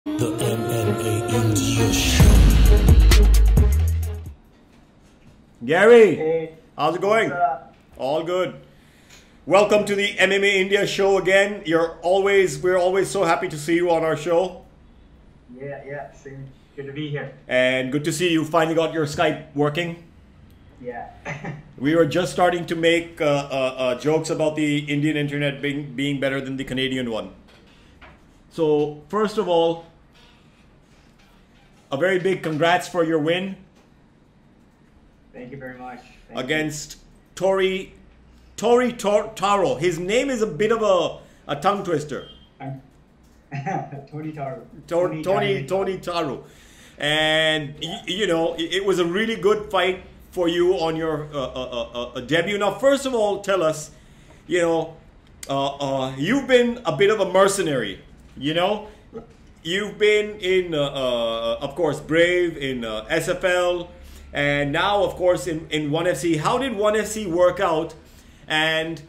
The MMA India Show. Gary, Hey, how's it going? what's up? All good. Welcome to the MMA India Show again. We're always so happy to see you on our show, Yeah, same. Good to be here. and good to see you finally got your Skype working. Yeah. We were just starting to make jokes about the Indian internet being better than the Canadian one. So first of all, a very big congrats for your win Thank you very much. against Toni Tauru. His name is a bit of a tongue twister. Toni Tauru. Toni Tauru. And you know, it was a really good fight for you on your debut. Now, first of all, tell us, you know, you've been a bit of a mercenary. You know, you've been in, of course, Brave, in SFL, and now, of course, in 1FC. How did 1FC work out? And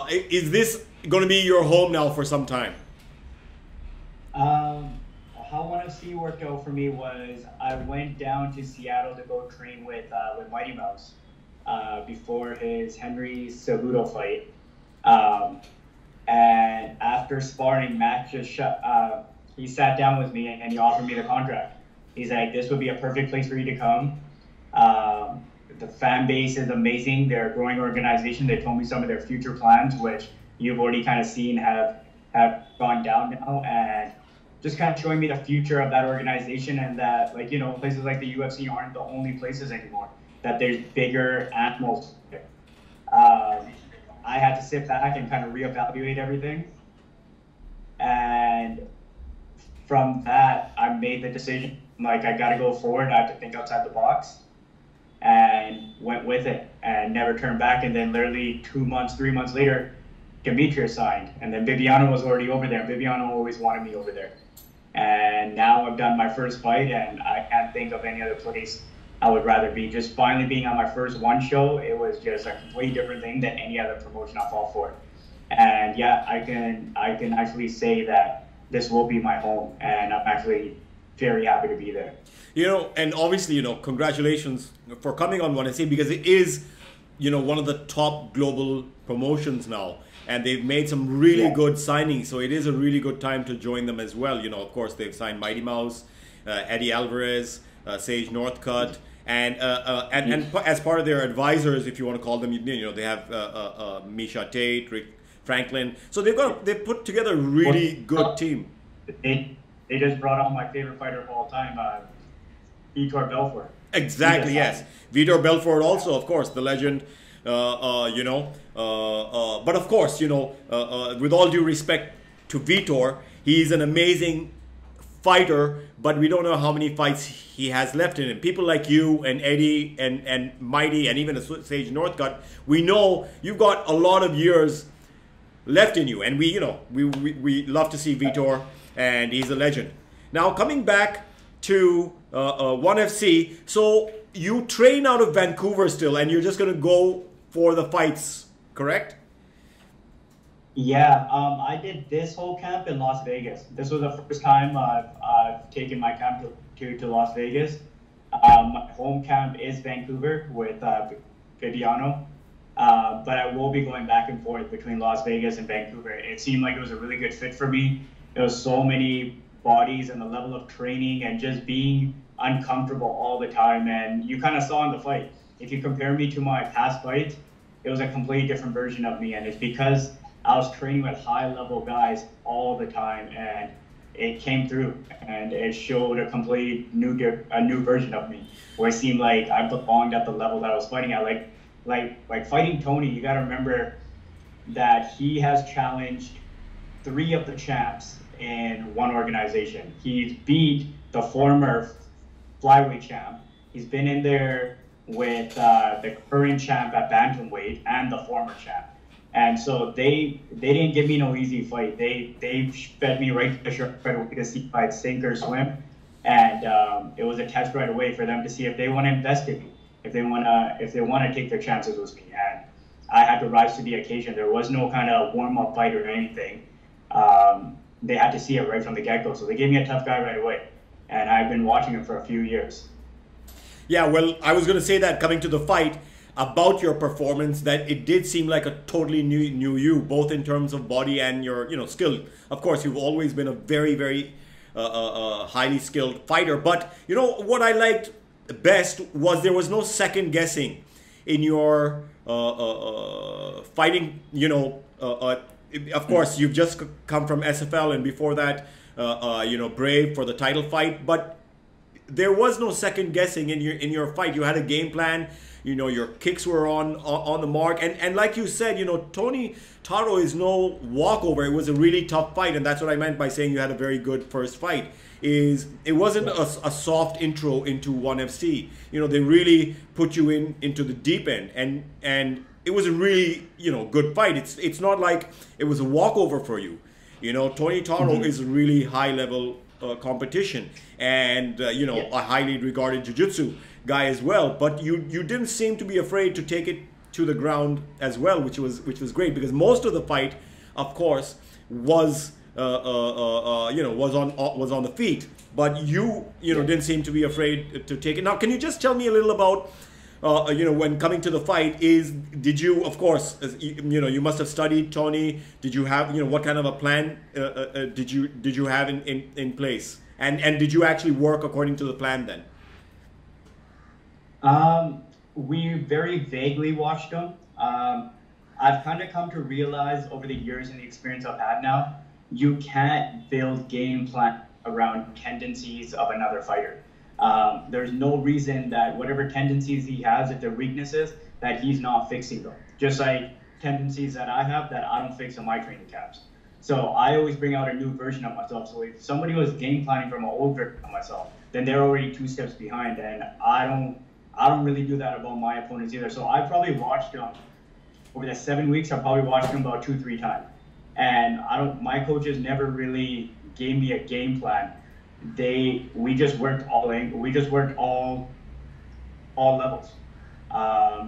is this going to be your home now for some time? How 1FC worked out for me was I went down to Seattle to go train with Mighty Mouse before his Henry Cejudo fight. And after sparring, Matt he sat down with me and he offered me the contract. He's like, this would be a perfect place for you to come. The fan base is amazing. They're a growing organization. They told me some of their future plans, which you've already kind of seen have gone down now, and just kind of showing me the future of that organization, and that, like, you know, places like the UFC aren't the only places anymore, that there's bigger animals. I had to sit back and kind of reevaluate everything. And from that, I made the decision, like, I got to go forward. I have to think outside the box, and went with it and never turned back. And then literally 3 months later, Demetrius signed. And then Bibiano was already over there. Bibiano always wanted me over there. And now I've done my first fight, and I can't think of any other place I would rather be. Just finally being on my first one show, it was just a completely different thing than any other promotion I fought for. And yeah, I can actually say that this will be my home, and I'm actually very happy to be there. You know, and obviously, you know, congratulations for coming on 1FC, because it is, you know, one of the top global promotions now. And they've made some really good signings, so it is a really good time to join them as well. You know, of course, they've signed Mighty Mouse, Eddie Alvarez, Sage Northcutt, and as part of their advisors, if you want to call them, you know, they have Misha Tate, Rick Franklin. So they've put together a really good team. They just brought on my favorite fighter of all time, Vitor Belfort. Exactly, yes. Vitor Belfort also, of course, the legend. You know, but of course, you know, with all due respect to Vitor, he's an amazing fighter, but we don't know how many fights he has left in him. People like you and Eddie and Mighty and even Sage Northcutt, we know you've got a lot of years left in you, and we love to see Vitor, and he's a legend. Now, coming back to 1FC, so you train out of Vancouver still, and you're just going to go for the fights, correct? Yeah, I did this whole camp in Las Vegas. This was the first time I've taken my camp to Las Vegas. My home camp is Vancouver with Bibiano, but I will be going back and forth between Las Vegas and Vancouver. It seemed like it was a really good fit for me. There was so many bodies and the level of training and just being uncomfortable all the time, and you kind of saw in the fight. If you compare me to my past fights, it was a completely different version of me, and it's because I was training with high-level guys all the time, and it came through, and it showed a complete new version of me, where it seemed like I belonged at the level that I was fighting at. Like fighting Tony, you got to remember that he has challenged 3 of the champs in one organization. He's beat the former flyweight champ. He's been in there with the current champ at bantamweight and the former champ. And so they didn't give me no easy fight. They fed me right away to see if I'd sink or swim. And it was a test right away for them to see if they want to invest in me, if they want to take their chances with me. And I had to rise to the occasion. There was no kind of warm-up fight or anything. they had to see it right from the get-go. So they gave me a tough guy right away. And I've been watching him for a few years. Yeah, well, I was going to say that coming to the fight about your performance, that it did seem like a totally new you, both in terms of body and your, skill. Of course, you've always been a very, very highly skilled fighter. But, what I liked best was there was no second guessing in your fighting, of course, you've just come from SFL and before that, Brave for the title fight, but there was no second guessing in your fight. You had a game plan. Your kicks were on the mark, and like you said, Toni Tauru is no walkover. It was a really tough fight, and that's what I meant by saying you had a very good first fight. It wasn't a soft intro into ONE FC. They really put you into the deep end, and it was a really good fight. It's not like it was a walkover for you. Toni Tauru is a really high level competition, and a highly regarded jiu-jitsu guy as well. But you didn't seem to be afraid to take it to the ground as well, which was great, because most of the fight, of course, was was on the feet. But you didn't seem to be afraid to take it. Now, can you just tell me a little about when coming to the fight? Did you, of course, you must have studied Toni. Did you have, what kind of a plan did you have in place? And did you actually work according to the plan then? We very vaguely watched them. I've kind of come to realize over the years and the experience I've had now, you can't build game plan around tendencies of another fighter. There's no reason that whatever tendencies he has, if they're weaknesses, that he's not fixing them. Just like tendencies that I have that I don't fix in my training camps. So I always bring out a new version of myself. So if somebody was game planning from an old version of myself, then they're already 2 steps behind, and I don't really do that about my opponents either. So I probably watched them over the 7 weeks. I probably watched them about 2-3 times, and my coaches never really gave me a game plan. We just worked all levels,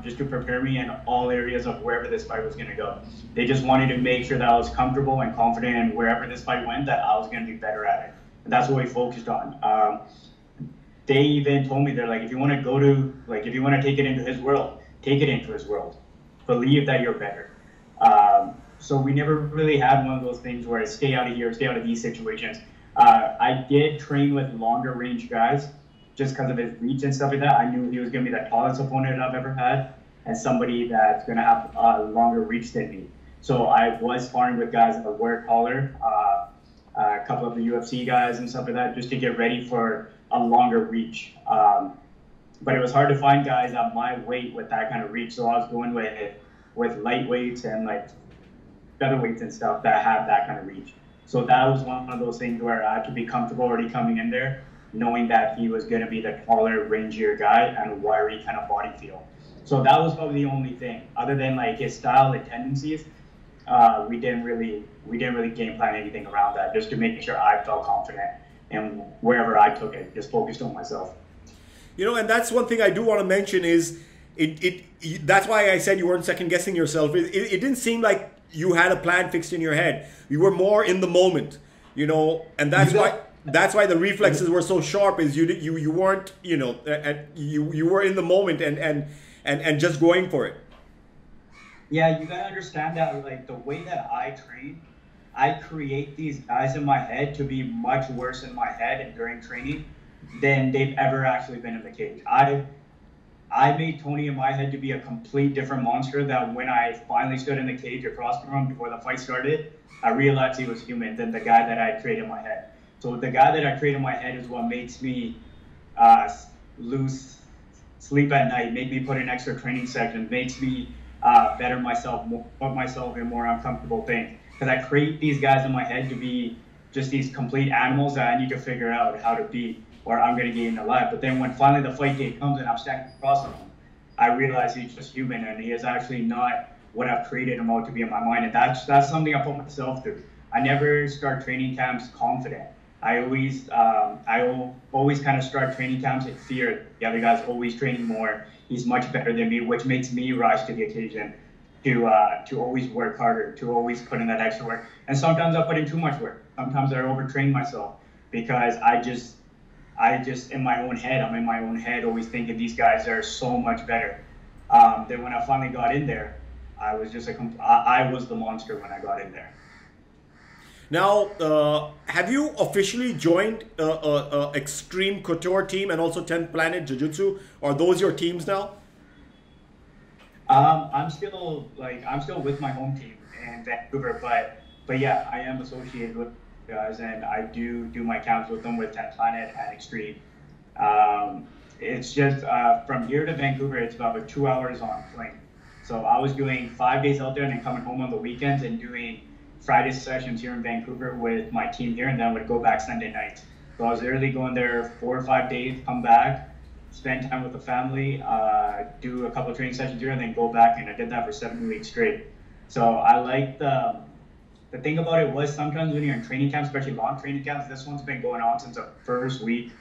just to prepare me in all areas of wherever this fight was going to go. They just wanted to make sure that I was comfortable and confident in wherever this fight went, that I was going to be better at it. And that's what we focused on. They even told me, they're like, if you want to take it into his world, take it into his world. Believe that you're better. So we never really had one of those things where I stay out of here, stay out of these situations. I did train with longer range guys just because of his reach and stuff like that. I knew he was going to be the tallest opponent I've ever had and somebody that's going to have a longer reach than me. So I was sparring with guys that were taller, a couple of the UFC guys and stuff like that, just to get ready for a longer reach. But it was hard to find guys at my weight with that kind of reach. So I was going with lightweights and like featherweights and stuff that had that kind of reach. So that was one of those things where I had to be comfortable already coming in there, knowing that he was going to be the taller, rangier guy and wiry kind of body feel. So that was probably the only thing. Other than like his style and tendencies, we didn't really game plan anything around that, just to make sure I felt confident and wherever I took it, just focused on myself. And that's one thing I do want to mention is that's why I said you weren't second guessing yourself. It didn't seem like you had a plan fixed in your head. You were more in the moment, and that's why the reflexes were so sharp. Is you weren't, you were in the moment and just going for it. Yeah, you gotta understand that, like, the way that I train, I create these guys in my head to be much worse in my head and during training than they've ever actually been in the cage. I made Toni in my head to be a complete different monster that when I finally stood in the cage across from him before the fight started, I realized he was human than the guy that I created in my head. So the guy that I created in my head is what makes me lose sleep at night, make me put in extra training sessions, makes me better myself, put myself in more uncomfortable things. Because I create these guys in my head to be just these complete animals that I need to figure out how to beat, or I'm going to get eaten alive. But then when finally the fight day comes and I'm standing across from him, I realize he's just human and he is actually not what I've created him out to be in my mind. And that's something I put myself through. I never start training camps confident. I always kind of start training camps in fear. The other guy's always training more. He's much better than me, which makes me rise to the occasion. to always work harder, to always put in that extra work. And sometimes I put in too much work. Sometimes I overtrain myself because I just in my own head, I'm in my own head always thinking these guys are so much better. Then when I finally got in there, I was just I was the monster when I got in there. Now, have you officially joined Xtreme Couture team and also 10th Planet Jiu-Jitsu? Are those your teams now? I'm still with my home team in Vancouver, but yeah, I am associated with guys, and I do my camps with them with 10th Planet and Xtreme. It's just from here to Vancouver, it's about 2 hours on plane. So I was doing 5 days out there and then coming home on the weekends and doing Friday sessions here in Vancouver with my team here, and then would go back Sunday night. So I was literally going there 4 or 5 days, come back, spend time with the family, do a couple of training sessions here, and then go back. And I did that for 7 weeks straight. So I like the thing about it was sometimes when you're in training camps, especially long training camps, this one's been going on since the first week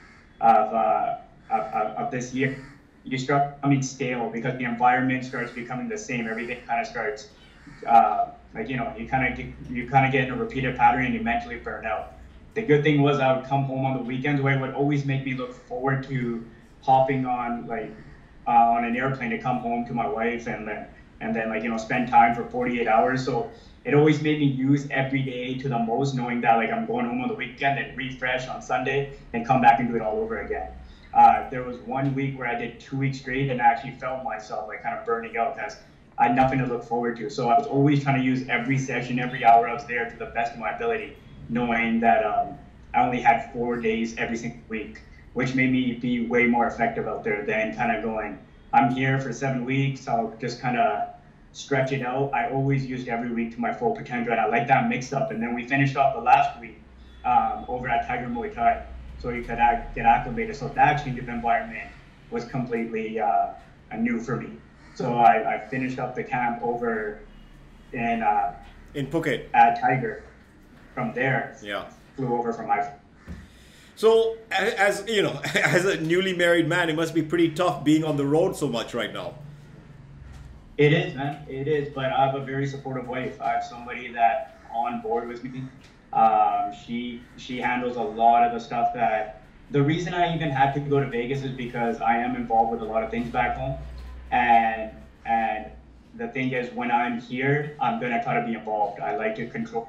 of this year. You start becoming stale because the environment starts becoming the same. Everything kind of starts. You kind of get in a repeated pattern and you mentally burn out. The good thing was I would come home on the weekends, where it would always make me look forward to hopping on an airplane to come home to my wife and then spend time for 48 hours. So it always made me use every day to the most, knowing that I'm going home on the weekend and refresh on Sunday and come back and do it all over again. There was 1 week where I did 2 weeks straight and I actually felt myself kind of burning out because I had nothing to look forward to. So I was always trying to use every session, every hour I was there to the best of my ability, knowing that I only had 4 days every single week, which made me be way more effective out there than kind of going, I'm here for 7 weeks, I'll just kind of stretch it out. I always used every week to my full potential, and I like that mixed up. And then we finished off the last week over at Tiger Muay Thai, so you could get acclimated. So that change of environment was completely new for me. So I finished up the camp over in Phuket at Tiger. From there, flew over from my. So, as you know, as a newly married man, it must be pretty tough being on the road so much right now. It is, man. It is, but I have a very supportive wife. I have somebody that on board with me. She handles a lot of the stuff that. The reason I even had to go to Vegas is because I am involved with a lot of things back home, and the thing is, when I'm here, I'm gonna try to be involved. I like to control.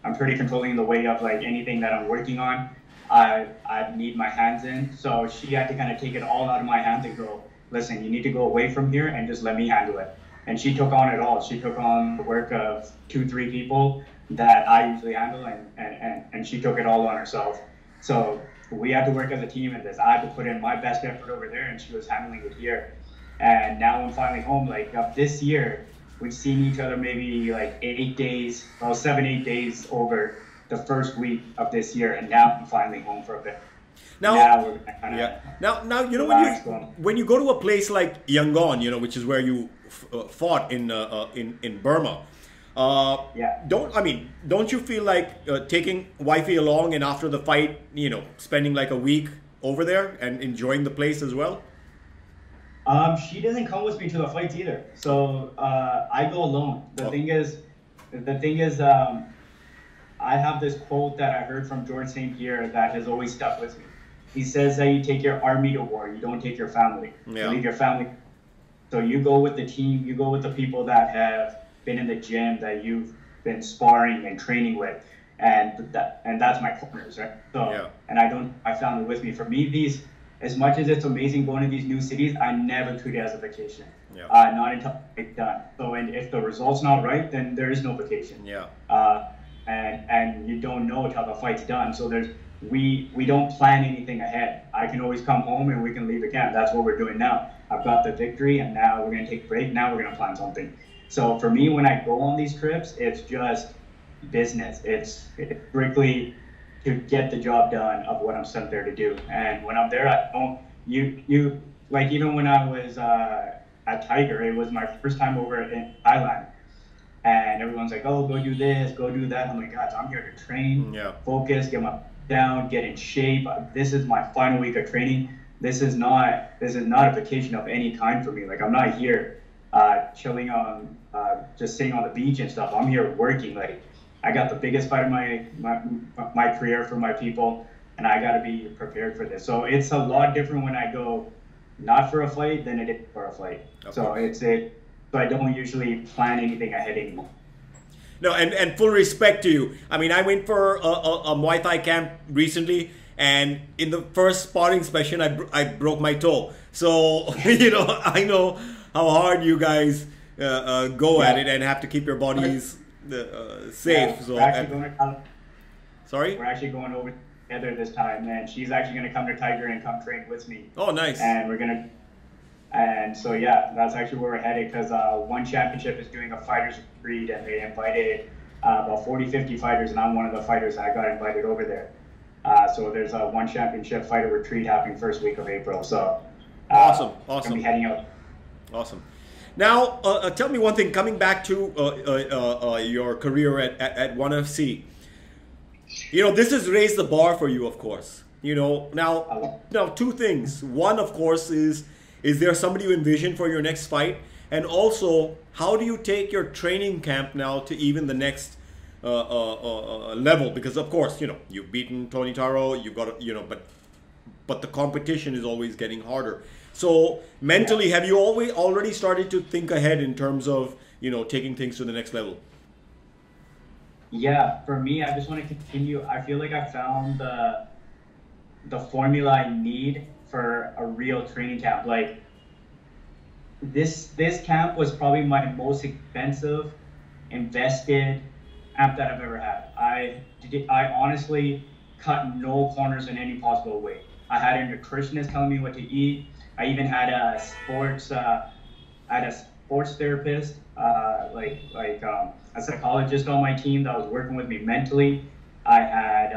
I'm pretty controlling in the way of anything that I'm working on. I need my hands in. So she had to kind of take it all out of my hands and go, listen, you need to go away from here and just let me handle it. And she took on it all. She took on the work of 2-3 people that I usually handle, and she took it all on herself. So we had to work as a team in this. I had to put in my best effort over there, and she was handling it here. And now I'm finally home. This year, we've seen each other maybe 8 days, 7-8 days over the first week of this year, and now I'm finally home for a bit. Now we're now you know when you go to a place like Yangon, which is where you fought in Burma. Don't you feel like taking wifey along and after the fight, spending a week over there and enjoying the place as well? She doesn't come with me to the fights either, so I go alone. The thing is, I have this quote that I heard from George St. Pierre that has always stuck with me. He says that you take your army to war, you don't take your family. You leave your family. So you go with the team, you go with the people that have been in the gym, that you've been sparring and training with, and that's my partners, right? So, and I don't have my family with me. For me, as much as it's amazing going to these new cities, I never treat it as a vacation. Not until it's done. So, and if the result's not right, then there is no vacation. And you don't know until the fight's done. So we don't plan anything ahead. I can always come home and we can leave again. That's what we're doing now. I've got the victory, and now we're gonna take a break. Now we're gonna plan something. So for me, when I go on these trips, it's just business. It's strictly to get the job done of what I'm sent there to do. And when I'm there, I don't. Even when I was at Tiger, it was my first time over in Thailand. And everyone's like, oh, go do this, go do that. I'm like, guys, I'm here to train, focus, get my down, get in shape. This is my final week of training. This is not a vacation of any kind for me. I'm not here chilling on just sitting on the beach and stuff. I'm here working. Like, I got the biggest fight of my career for my people, and I got to be prepared for this. So it's a lot different when I go not for a fight than it is for a fight. So so I don't usually plan anything ahead anymore. No, and full respect to you. I mean, I went for a Muay Thai camp recently, and in the first sparring session, I broke my toe. So, you know, I know how hard you guys go at it and have to keep your bodies safe. So, sorry? We're actually going over together this time, and she's actually going to come to Tiger and come train with me. Oh, nice. And we're going to... And so, yeah, that's actually where we're headed, because One Championship is doing a fighters retreat, and they invited about 40, 50 fighters, and I'm one of the fighters that got invited over there. So there's a One Championship fighter retreat happening first week of April. So awesome. Going to be heading out. Awesome. Now, tell me one thing, coming back to your career at ONE FC, you know, this has raised the bar for you, of course. You know, now two things. One, of course, is there somebody you envision for your next fight? And also, how do you take your training camp now to even the next level? Because, of course, you know, you've beaten Toni Tauru, you've got, you know, but the competition is always getting harder. So mentally, have you already started to think ahead in terms of, you know, taking things to the next level? Yeah, for me, I just want to continue. I feel like I found the formula I need for a real training camp. Like, this camp was probably my most expensive invested camp that I've ever had. I honestly cut no corners in any possible way. I had a nutritionist telling me what to eat. I even had a sports therapist, a psychologist on my team that was working with me mentally. I had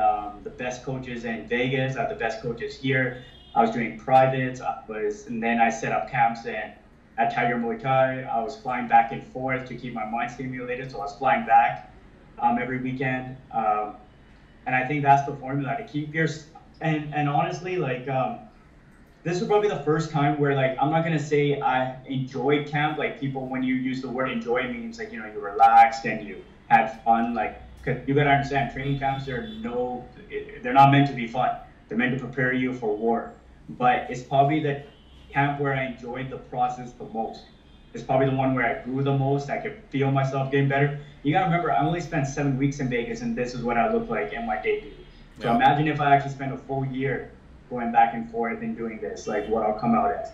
the best coaches in Vegas. I had the best coaches here. I was doing privates. And then I set up camps at Tiger Muay Thai. I was flying back and forth to keep my mind stimulated. So I was flying back every weekend. And I think that's the formula to keep your, and honestly, like, this was probably the first time where, like, I'm not going to say I enjoyed camp. Like, people, when you use the word enjoy, it means, like, you know, you relaxed and you had fun. Like, because you got to understand, training camps, they're not meant to be fun. They're meant to prepare you for war. But it's probably the camp where I enjoyed the process the most. It's probably the one where I grew the most. I could feel myself getting better. You got to remember, I only spent 7 weeks in Vegas, and this is what I looked like in my debut. So imagine if I actually spent a full year going back and forth and doing this, like what I'll come out as.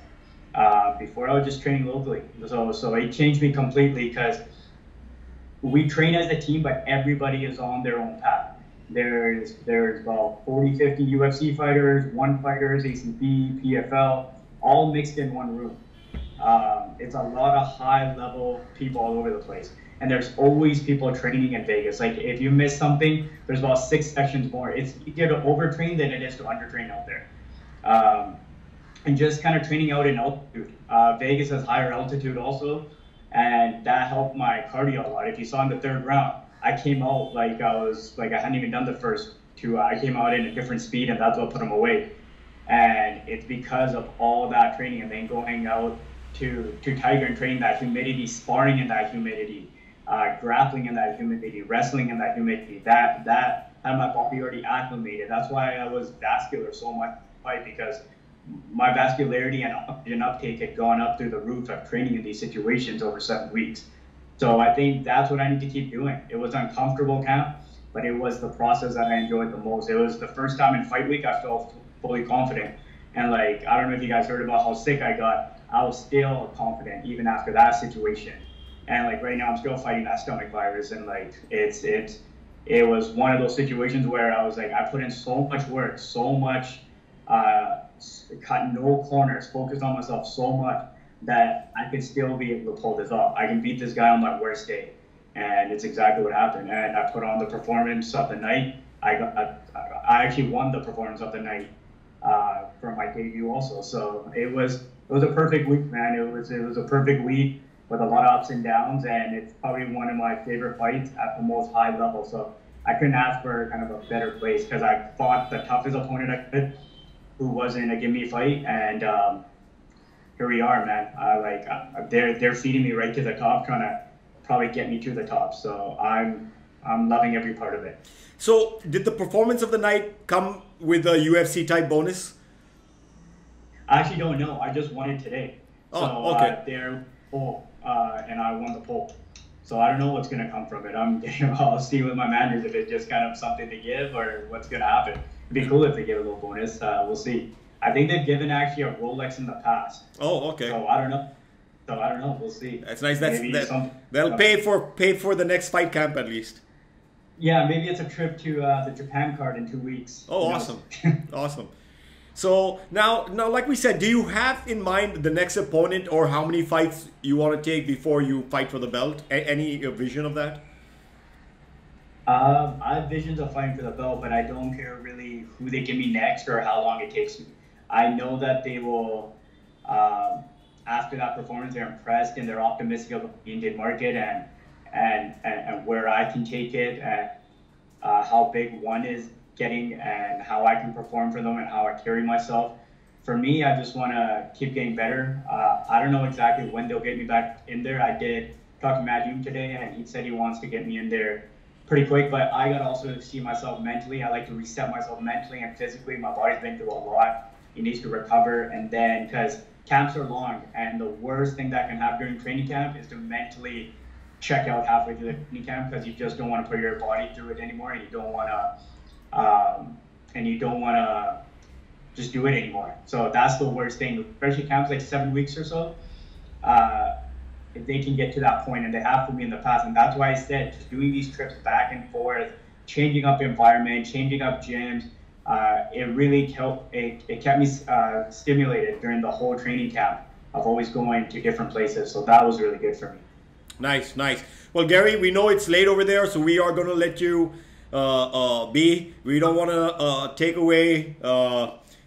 Before, I was just training locally. So it changed me completely, because we train as a team, but everybody is on their own path. There's about 40, 50 UFC fighters, ONE fighters, ACB, PFL, all mixed in one room. It's a lot of high-level people all over the place. And there's always people training in Vegas. Like, if you miss something, there's about 6 sections more. It's easier to overtrain than it is to undertrain out there. And just kind of training out in altitude. Vegas has higher altitude also, and that helped my cardio a lot. If you saw in the 3rd round, I came out like I hadn't even done the first 2. I came out in a different speed, and that's what put them away. And it's because of all that training, and then going out to Tiger and training that humidity, sparring in that humidity, grappling in that humidity, wrestling in that humidity, that had my body already acclimated. That's why I was vascular so much, because my vascularity and oxygen uptake had gone up through the roof of training in these situations over 7 weeks. So I think that's what I need to keep doing. It was uncomfortable camp, but it was the process that I enjoyed the most. It was the first time in fight week I felt fully confident. And, like, I don't know if you guys heard about how sick I got. I was still confident even after that situation. And, like, right now I'm still fighting that stomach virus, and, like, it was one of those situations where I was like, I put in so much work, so much, cut no corners, focused on myself so much that I can still be able to pull this off. I can beat this guy on my worst day, and it's exactly what happened. And I put on the performance of the night. I actually won the performance of the night for my debut also. So it was a perfect week, man. It was a perfect week with a lot of ups and downs, and it's probably one of my favorite fights at the most high level. So I couldn't ask for kind of a better place, because I fought the toughest opponent I could, who wasn't a gimme fight, and here we are, man. They're feeding me right to the top, trying to probably get me to the top. So I'm loving every part of it. So did the performance of the night come with a UFC type bonus? I actually don't know. I just won it today. Oh, so okay. they're poll, and I won the poll. So I don't know what's gonna come from it. I'll see with my managers if it's just kind of something to give or what's gonna happen. It'd be cool if they give a little bonus. We'll see. I think they've given actually a Rolex in the past. Oh, okay. So I don't know. We'll see. That's nice. They'll pay for the next fight camp at least. Yeah, maybe it's a trip to the Japan card in 2 weeks. Oh, awesome. Awesome. So now, like we said, do you have in mind the next opponent or how many fights you want to take before you fight for the belt? Any vision of that? I have visions of fighting for the belt, but I don't care really who they give me next or how long it takes me. I know that they will, after that performance, they're impressed and they're optimistic about the Indian market and where I can take it and how big one is getting and how I can perform for them and how I carry myself. For me, I just want to keep getting better. I don't know exactly when they'll get me back in there. I did talk to Matt Hume today, and he said he wants to get me in there pretty quick, but I got to also see myself mentally. I like to reset myself mentally and physically. My body's been through a lot. It needs to recover, and then because camps are long, and the worst thing that can happen during training camp is to mentally check out halfway through the training camp because you just don't want to put your body through it anymore, and you don't want to just do it anymore. So that's the worst thing, especially camps like 7 weeks or so. If they can get to that point, and they have for me in the past, and that's why I said just doing these trips back and forth, changing up the environment, changing up gyms, it really helped. It kept me stimulated during the whole training camp of always going to different places. So that was really good for me. Nice, nice. Well, Gary, we know it's late over there, so we are going to let you be. We don't want to take away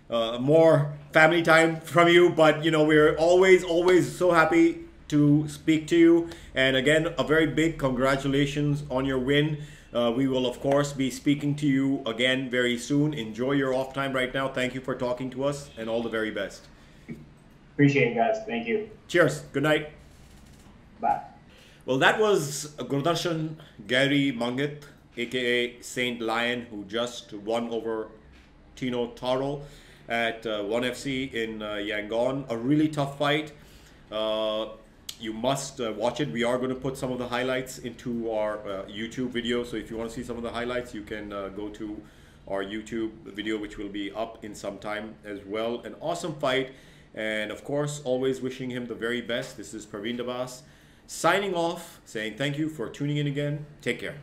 more family time from you, but you know, we're always so happy to speak to you. And again, a very big congratulations on your win. We will of course be speaking to you again very soon. Enjoy your off time right now. Thank you for talking to us, and all the very best. Appreciate it, guys. Thank you. Cheers. Good night. Bye. Well, that was Gurdarshan Gary Mangat, aka Saintlion, who just won over Toni Tauru at 1FC in Yangon. A really tough fight. You must watch it. We are going to put some of the highlights into our YouTube video. So if you want to see some of the highlights, you can go to our YouTube video, which will be up in some time as well. An awesome fight. And of course, always wishing him the very best. This is Praveen Dabas signing off, saying thank you for tuning in again. Take care.